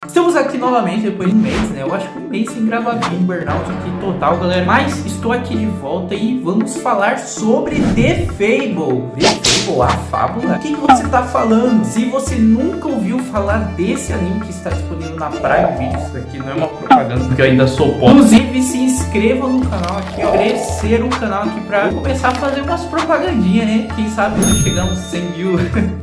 Estamos aqui novamente depois de um mês, né? Eu acho que um mês sem gravar vídeo, burnout aqui total, galera. Mas estou aqui de volta e vamos falar sobre The Fable. The Fable, a fábula? O que você tá falando? Se você nunca ouviu falar desse anime que está disponível na Prime Video, isso aqui não é uma propaganda, porque eu ainda sou pobre. Inclusive, se inscreva no canal aqui, ó. Crescer o canal aqui pra começar a fazer umas propagandinhas, né? Quem sabe nós chegamos 100 mil,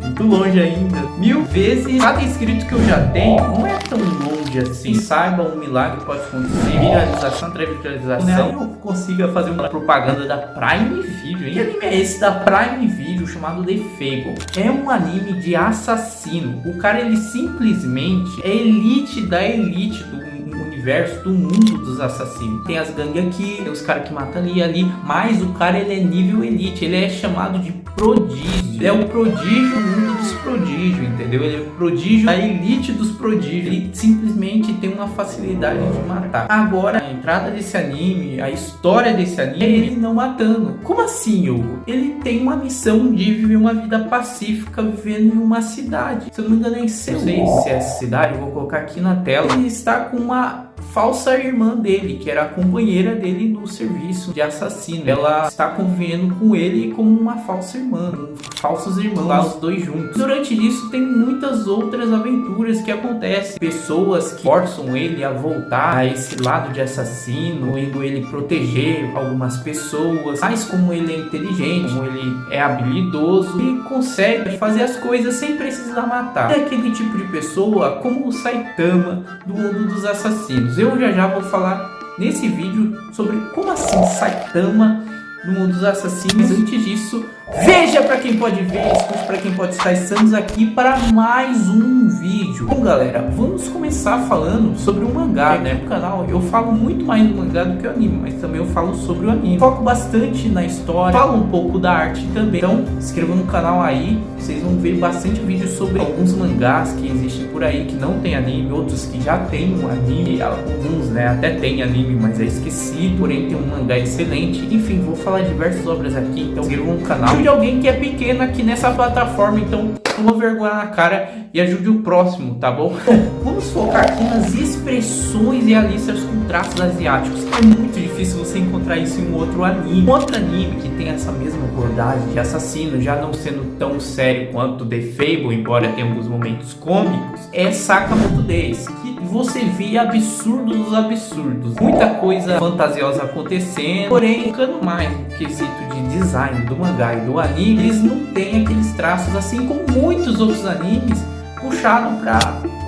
muito longe ainda. 1000 vezes cada inscrito que eu já tenho, não é tão longe assim. Saiba, um milagre pode acontecer. Viralização atrás de viralização. Eu consiga fazer uma propaganda da Prime Video. Que anime é esse da Prime Video chamado The Fable? É um anime de assassino. O cara, ele simplesmente é elite da elite do universo, do mundo dos assassinos. Tem as gangues aqui, tem os caras que matam ali, mas o cara, ele é nível elite. Ele é chamado de prodígio. Ele é o prodígio no mundo dos prodígios, entendeu? Ele é o prodígio da elite dos prodígios. Ele simplesmente tem uma facilidade de matar. Agora, a entrada desse anime, a história desse anime, é ele não matando. Como assim, Hugo? Ele tem uma missão de viver uma vida pacífica vivendo em uma cidade. Se eu não me engano, é em Seul. Não sei se é essa cidade, eu vou colocar aqui na tela. Ele está com uma falsa irmã dele, que era a companheira dele no serviço de assassino. Ela está convivendo com ele como uma falsa irmã, falsos irmãos, lá os dois juntos. Durante isso tem muitas outras aventuras que acontecem, pessoas que forçam ele a voltar a esse lado de assassino, indo ele proteger algumas pessoas, mas como ele é inteligente, como ele é habilidoso, ele consegue fazer as coisas sem precisar matar. É aquele tipo de pessoa como o Saitama do mundo dos assassinos. Eu já vou falar nesse vídeo sobre como assim Saitama no mundo dos assassinos. Antes disso, veja para quem pode ver, escute para quem pode estar. Estamos aqui para mais um vídeo. Bom, galera, vamos começar falando sobre o mangá, né? No canal eu falo muito mais do mangá do que o anime, mas também eu falo sobre o anime. Foco bastante na história, falo um pouco da arte também. Então, se inscreva no canal aí, vocês vão ver bastante vídeo sobre alguns mangás que existem por aí que não tem anime, outros que já tem um anime, alguns, né, até tem anime, mas é esquecido, porém tem um mangá excelente. Enfim, vou falar de diversas obras aqui, então se inscreva no canal. De alguém que é pequeno aqui nessa plataforma, então toma vergonha na cara e ajude o próximo, tá bom? Vamos focar aqui nas expressões realistas com traços asiáticos. É muito difícil você encontrar isso em um outro anime. Outro anime que tem essa mesma abordagem de assassino, já não sendo tão sério quanto The Fable, embora tenha alguns momentos cômicos, é Sakamoto Days, que você vê absurdos dos absurdos. Muita coisa fantasiosa acontecendo, porém, ficando mais no quesito de design do mangá e do anime, eles não têm aqueles traços assim como muitos outros animes puxado para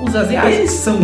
os asiáticos. Eles são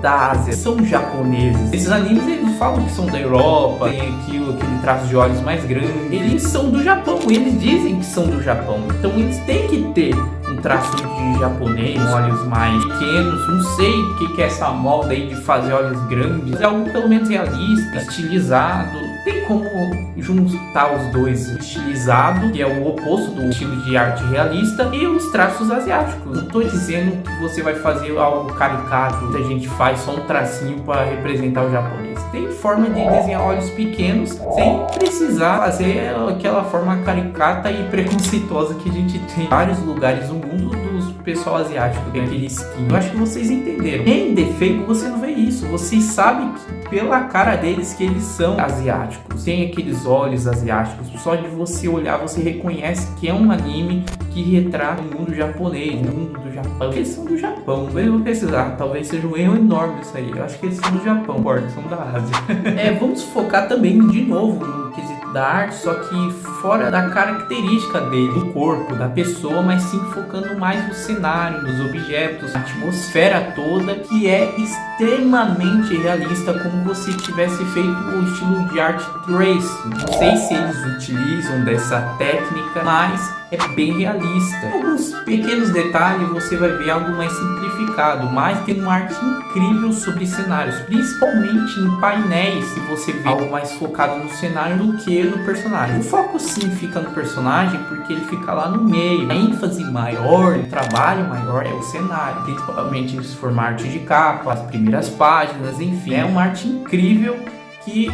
da Ásia, são japoneses. Esses animes, eles falam que são da Europa, tem aquele traço de olhos mais grande. Eles são do Japão, eles dizem que são do Japão. Então eles têm que ter um traço de japonês, olhos mais pequenos. Não sei o que é essa moda aí de fazer olhos grandes. É algo pelo menos realista, estilizado. Tem como juntar os dois, estilizado, que é o oposto do estilo de arte realista, e os traços asiáticos. Não estou dizendo que você vai fazer algo caricato, que a gente faz só um tracinho para representar o japonês. Tem forma de desenhar olhos pequenos sem precisar fazer aquela forma caricata e preconceituosa que a gente tem em vários lugares do mundo dos pessoal asiático, tem aquele skin. Eu acho que vocês entenderam. Em The Fable você não vê isso. Vocês sabem que pela cara deles que eles são asiáticos. Tem aqueles olhos asiáticos. Só de você olhar você reconhece que é um anime que retrata o mundo japonês, o mundo do Japão. Eles são do Japão. Eu vou pesquisar. Talvez seja um erro enorme isso aí. Eu acho que eles são do Japão, são da Ásia. Vamos focar também de novo no quesito da arte, só que fora da característica dele, do corpo, da pessoa, mas sim focando mais no cenário, nos objetos, a atmosfera toda, que é extremamente realista, como você tivesse feito o estilo de arte trace. Não sei se eles utilizam dessa técnica, mas é bem realista. Alguns pequenos detalhes você vai ver algo mais simplificado, mas tem uma arte incrível sobre cenários, principalmente em painéis, se você vê algo mais focado no cenário do que no personagem. O foco sim fica no personagem porque ele fica lá no meio. A ênfase maior, o trabalho maior é o cenário, principalmente se for uma arte de capa, as primeiras páginas, enfim. É uma arte incrível que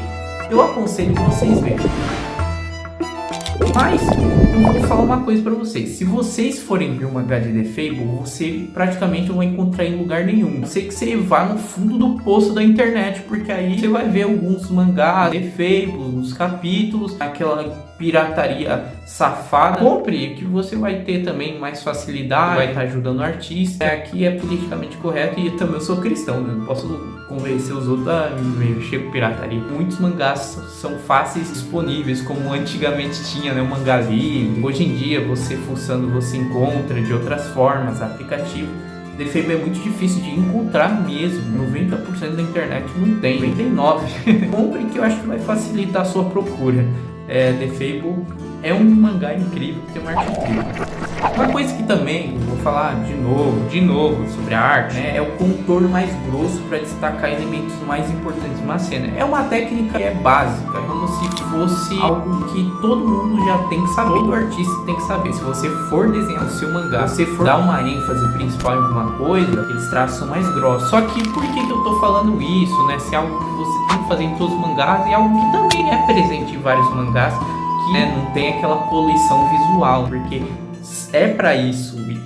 eu aconselho que vocês vejam. Mas eu vou falar uma coisa pra vocês. Se vocês forem ver um mangá de The Fable, você praticamente não vai encontrar em lugar nenhum. A não ser que você vá no fundo do poço da internet, porque aí você vai ver alguns mangás The Fable, uns capítulos, aquela pirataria safada. Compre, que você vai ter também mais facilidade, vai estar ajudando o artista. Aqui é politicamente correto e também eu sou cristão, né? Não posso convencer os outros a mexer com pirataria. Muitos mangás são fáceis disponíveis, como antigamente tinha, né? O mangá livre. Hoje em dia, você fuçando, você encontra de outras formas, aplicativo. The Fable é muito difícil de encontrar mesmo. 90% da internet não tem. 99%. Compre, que eu acho que vai facilitar a sua procura. The Fable é um mangá incrível, tem uma arte incrível. Uma coisa que também vou falar de novo sobre a arte, né, é o contorno mais grosso para destacar elementos mais importantes de uma cena. É uma técnica que é básica, é como se fosse algo que todo mundo já tem que saber, todo artista tem que saber. Se você for desenhar o seu mangá, se você for dar uma ênfase principal em alguma coisa, aqueles traços são mais grossos. Só que por que eu tô falando isso, né? Se é algo que você tem que fazer em todos os mangás, é algo que também é presente em vários mangás, que não tem aquela poluição visual, porque é para isso e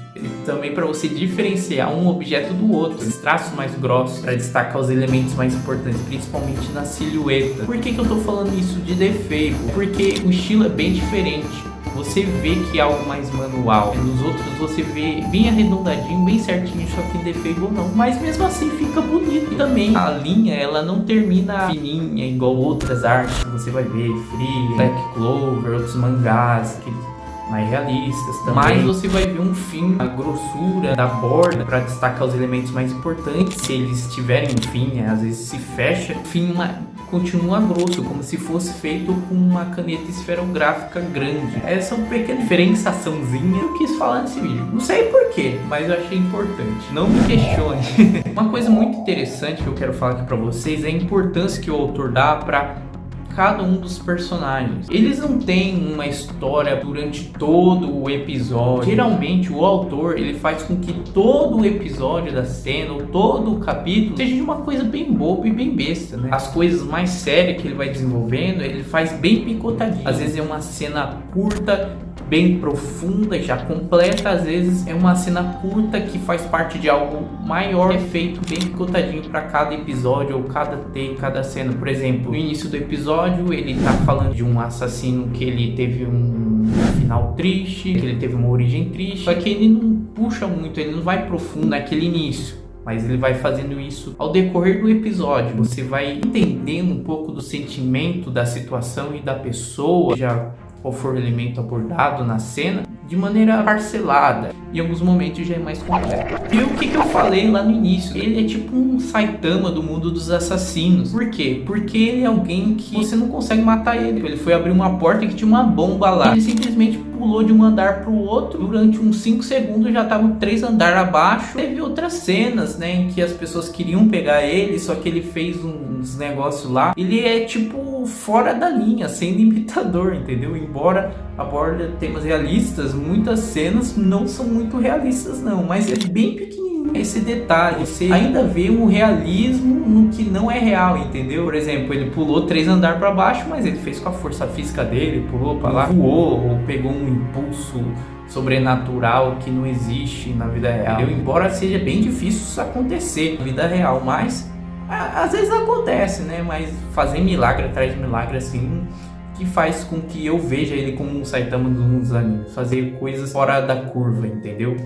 também para você diferenciar um objeto do outro, os traços mais grossos para destacar os elementos mais importantes, principalmente na silhueta. Por que eu tô falando isso de The Fable? Porque o estilo é bem diferente. Você vê que é algo mais manual. Nos outros você vê bem arredondadinho, bem certinho, só que em The Fable não. Mas mesmo assim fica bonito. E também a linha, ela não termina fininha igual outras artes que você vai ver, Free, Black Clover, outros mangás que mais realistas também. Mas você vai ver um fim, a grossura da borda para destacar os elementos mais importantes. Se eles tiverem um fim, às vezes se fecha, o fim continua grosso, como se fosse feito com uma caneta esferográfica grande. Essa é uma pequena diferenciaçãozinha que eu quis falar nesse vídeo. Não sei porquê, mas eu achei importante. Não me questione. Uma coisa muito interessante que eu quero falar aqui pra vocês é a importância que o autor dá pra cada um dos personagens. Eles não têm uma história durante todo o episódio. Geralmente o autor, ele faz com que todo o episódio da cena ou todo o capítulo seja de uma coisa bem boba e bem besta, né? As coisas mais sérias que ele vai desenvolvendo, ele faz bem picotadinho. Às vezes é uma cena curta, bem profunda, já completa. Às vezes é uma cena curta que faz parte de algo maior, é feito bem picotadinho para cada episódio ou cada cena. Por exemplo, no início do episódio ele tá falando de um assassino que ele teve um final triste, que ele teve uma origem triste, só que ele não puxa muito, ele não vai profundo naquele início, mas ele vai fazendo isso ao decorrer do episódio. Você vai entendendo um pouco do sentimento, da situação e da pessoa, já qual for o elemento abordado na cena, de maneira parcelada. Em alguns momentos já é mais completo. E o que eu falei lá no início? Ele é tipo um Saitama do mundo dos assassinos. Por quê? Porque ele é alguém que você não consegue matar ele. Ele foi abrir uma porta que tinha uma bomba lá. Ele simplesmente pulou de um andar para o outro. Durante uns 5 segundos já estavam 3 andares abaixo. Teve outras cenas, né, em que as pessoas queriam pegar ele, só que ele fez uns negócios lá. Ele é tipo fora da linha, sem limitador, entendeu? Embora aborda temas realistas, muitas cenas não são muito realistas não, mas é bem pequenininho esse detalhe. Você ainda vê um realismo no que não é real, entendeu? Por exemplo, ele pulou 3 andares para baixo, mas ele fez com a força física dele, pulou para lá, voou ou pegou um impulso sobrenatural que não existe na vida real. Embora seja bem difícil isso acontecer na vida real, mas às vezes acontece, né? Mas fazer milagre atrás de milagre assim, que faz com que eu veja ele como um Saitama dos animes, fazer coisas fora da curva, entendeu?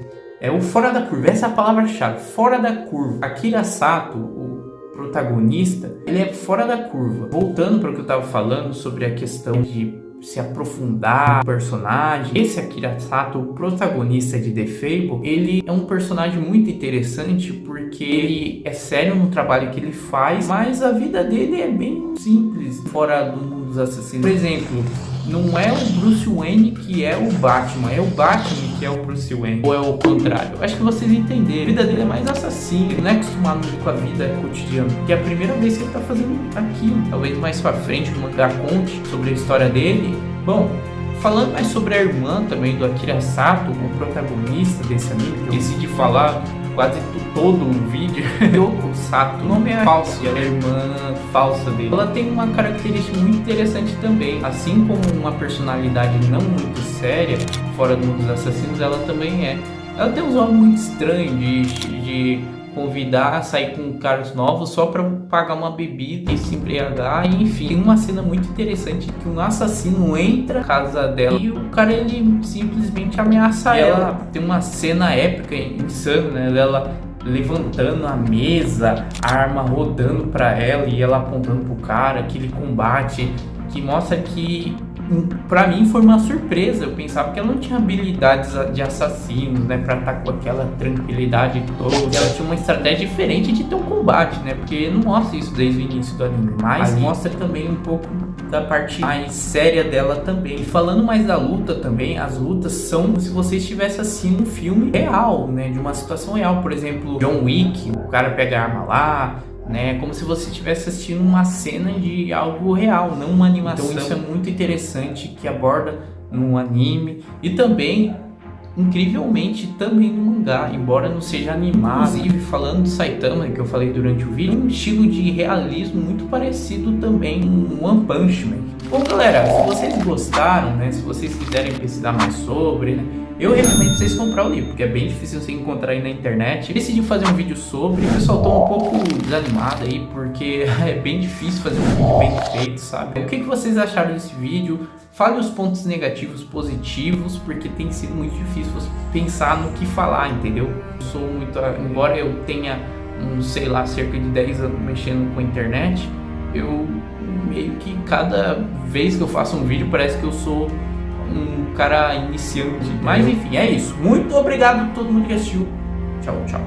É o fora da curva, essa é a palavra-chave, fora da curva. Akira Sato, o protagonista, ele é fora da curva. Voltando para o que eu estava falando sobre a questão de se aprofundar no personagem, esse Akira Sato, o protagonista de The Fable, ele é um personagem muito interessante porque ele é sério no trabalho que ele faz, mas a vida dele é bem simples, fora do mundo dos assassinos. Por exemplo, não é o Bruce Wayne que é o Batman, é o Batman que é o Bruce Wayne, ou é o contrário. Acho que vocês entenderam. A vida dele é mais assassino, ele não é acostumado muito com a vida cotidiana, porque é a primeira vez que ele tá fazendo aquilo. Talvez mais pra frente no mangá conte sobre a história dele. Bom, falando mais sobre a irmã também do Akira Sato, o protagonista desse anime, que eu decidi falar quase todo o vídeo. Yoko Sato, o nome é falso, ela é a irmã falsa dele. Ela tem uma característica muito interessante também, assim como uma personalidade não muito séria, fora do mundo dos assassinos, ela também é. Ela tem uns jogos muito estranhos de convidar a sair com caras novos só pra pagar uma bebida e se embriagar, e enfim. Tem uma cena muito interessante que um assassino entra na casa dela e o cara ele simplesmente ameaça ela. Tem uma cena épica, insana, né, dela levantando a mesa, a arma rodando pra ela e ela apontando pro cara, aquele combate que mostra que pra mim foi uma surpresa. Eu pensava que ela não tinha habilidades de assassinos, né, pra estar com aquela tranquilidade toda. Ela tinha uma estratégia diferente de ter um combate, né, porque não mostra isso desde o início do anime, mas mostra também um pouco da parte mais séria dela também. E falando mais da luta também, as lutas são como se você estivesse assistindo um filme real, né, de uma situação real. Por exemplo, John Wick, o cara pega a arma lá, né, como se você estivesse assistindo uma cena de algo real, não uma animação. Então isso é muito interessante que aborda no anime e também, incrivelmente, também no mangá, embora não seja animado. Inclusive, falando do Saitama, que eu falei durante o vídeo, um estilo de realismo muito parecido também com One Punch Man. Bom, galera, se vocês gostaram, né, se vocês quiserem pesquisar mais sobre, né, eu recomendo vocês comprar o livro, porque é bem difícil você encontrar aí na internet. Decidi fazer um vídeo sobre, o pessoal tá um pouco desanimado aí, porque é bem difícil fazer um vídeo bem feito, sabe? O que vocês acharam desse vídeo? Fale os pontos negativos, positivos, porque tem sido muito difícil você pensar no que falar, entendeu? Eu sou muito, embora eu tenha, sei lá, cerca de 10 anos mexendo com a internet, eu meio que cada vez que eu faço um vídeo parece que eu sou um cara iniciante. Mas enfim, é isso. Muito obrigado a todo mundo que assistiu. Tchau, tchau.